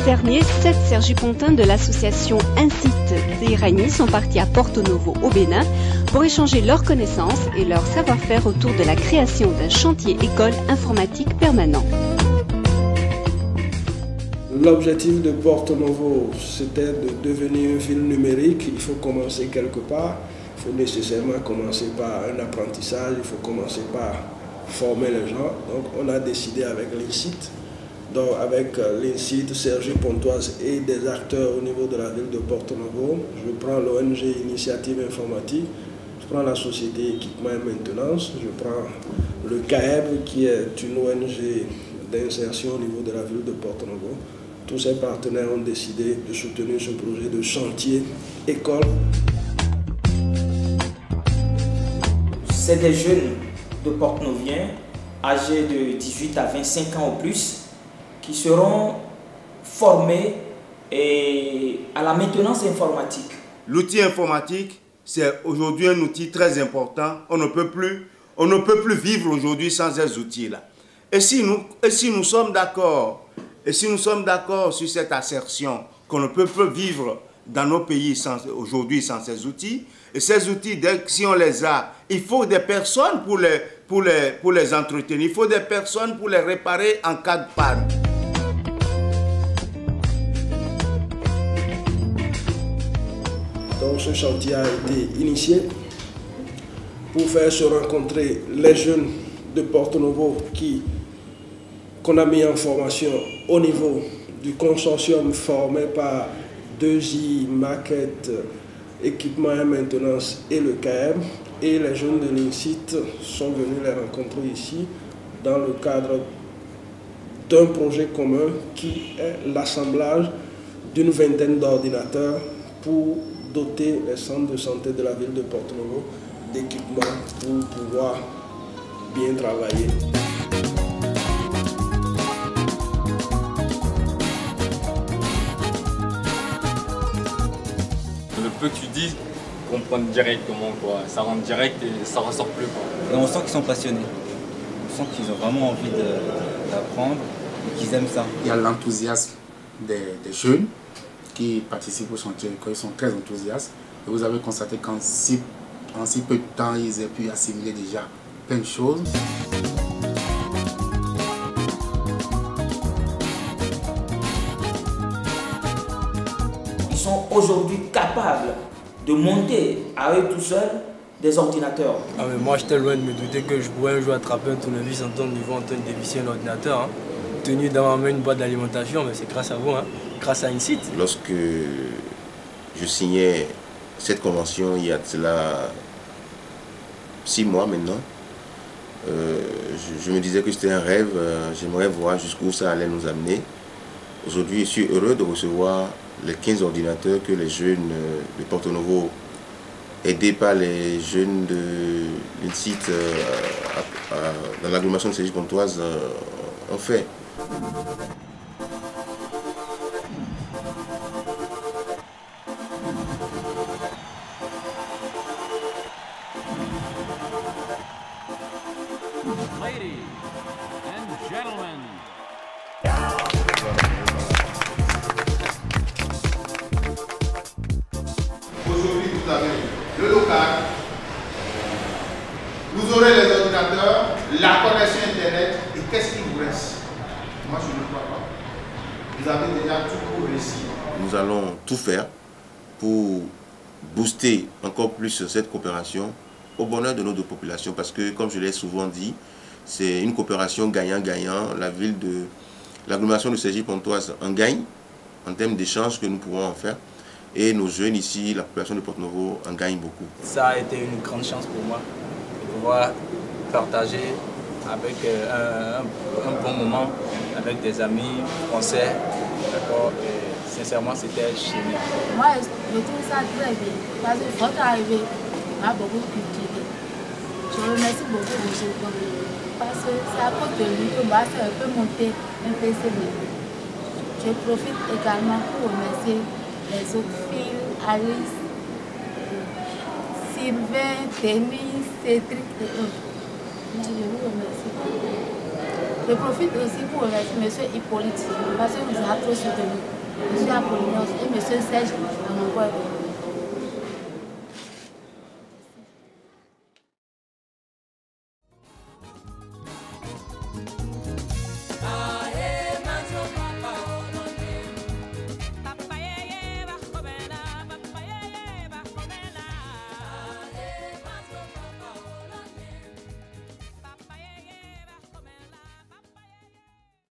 dernier, 7 Sergipontins de l'association Incite Zéirani sont partis à Porto Novo au Bénin pour échanger leurs connaissances et leur savoir-faire autour de la création d'un chantier école informatique permanent. L'objectif de Porto Novo, c'était de devenir une ville numérique. Il faut commencer quelque part. Il faut nécessairement commencer par un apprentissage. Il faut commencer par former les gens. Donc on a décidé avec l'Incite, donc avec l'Incite, Sergipontoise et des acteurs au niveau de la ville de Porto Novo. Je prends l'ONG Initiative Informatique, je prends la société Équipement et Maintenance, je prends le CAEB qui est une ONG d'insertion au niveau de la ville de Porto Novo. Tous ces partenaires ont décidé de soutenir ce projet de chantier école. C'est des jeunes de Porto-Noviens âgés de 18 à 25 ans ou plus qui seront formés à la maintenance informatique. L'outil informatique, c'est aujourd'hui un outil très important. On ne peut plus vivre aujourd'hui sans ces outils-là. Et si nous sommes d'accord, sur cette assertion qu'on ne peut plus vivre dans nos pays aujourd'hui sans ces outils, et ces outils, si on les a, il faut des personnes pour les entretenir, il faut des personnes pour les réparer en cas de panne. Donc ce chantier a été initié pour faire se rencontrer les jeunes de Porto Novo qu'on a mis en formation au niveau du consortium formé par 2i, Maquette, Équipement et Maintenance et le CAEB. Et les jeunes de l'Incite sont venus les rencontrer ici dans le cadre d'un projet commun qui est l'assemblage d'une vingtaine d'ordinateurs pour doter les centres de santé de la ville de Porto Novo d'équipements pour pouvoir bien travailler. Le peu que tu dis, comprendre directement quoi. Ça rentre direct et ça ressort plus quoi. Et on sent qu'ils sont passionnés. On sent qu'ils ont vraiment envie d'apprendre et qu'ils aiment ça. Il y a l'enthousiasme des jeunes qui participent au chantier, ils sont très enthousiastes. Et vous avez constaté qu'en si peu de temps, ils aient pu assimiler déjà plein de choses. Ils sont aujourd'hui capables de monter à eux tout seuls des ordinateurs. Ah mais moi j'étais loin de me douter que je pourrais un jour attraper un tournevis en ton niveau en train de dévisser un ordinateur. Hein. Tenu dans ma main une boîte d'alimentation, mais c'est grâce à vous, hein. Grâce à Incite. Lorsque je signais cette convention il y a de cela 6 mois maintenant, je me disais que c'était un rêve, j'aimerais voir jusqu'où ça allait nous amener. Aujourd'hui, je suis heureux de recevoir les 15 ordinateurs que les jeunes de Porto Novo, aidés par les jeunes de l'Incite dans l'agglomération de Sergipontoise, ont fait. Ladies and gentlemen. Aujourd'hui, vous avez le local, vous aurez les ordinateurs, la connexion Internet, et qu'est-ce qui vous reste? Moi, je ne crois pas. Vous avez déjà tout pour réussir. Nous allons tout faire pour booster encore plus cette coopération au bonheur de nos deux populations parce que, comme je l'ai souvent dit, c'est une coopération gagnant-gagnant. La ville de l'agglomération de Sergipontoise en gagne en termes d'échanges que nous pouvons en faire. Et nos jeunes ici, la population de Porto Novo, en gagne beaucoup. Ça a été une grande chance pour moi de pouvoir partager avec un bon moment avec des amis français. D'accord. Sincèrement, c'était génial. Moi, je trouve ça très bien parce que votre arrivée m'a beaucoup cultivé. Je remercie beaucoup de ce parce que c'est à cause de lui que moi, c'est un peu monter un PC. Je profite également pour remercier les autres filles, Alice, Sylvain, Denis, Cédric et autres. Je vous remercie. Je profite aussi pour remercier M. Hippolyte parce que nous a trop soutenu. M. Apollinaire et M. Serge Amangoué.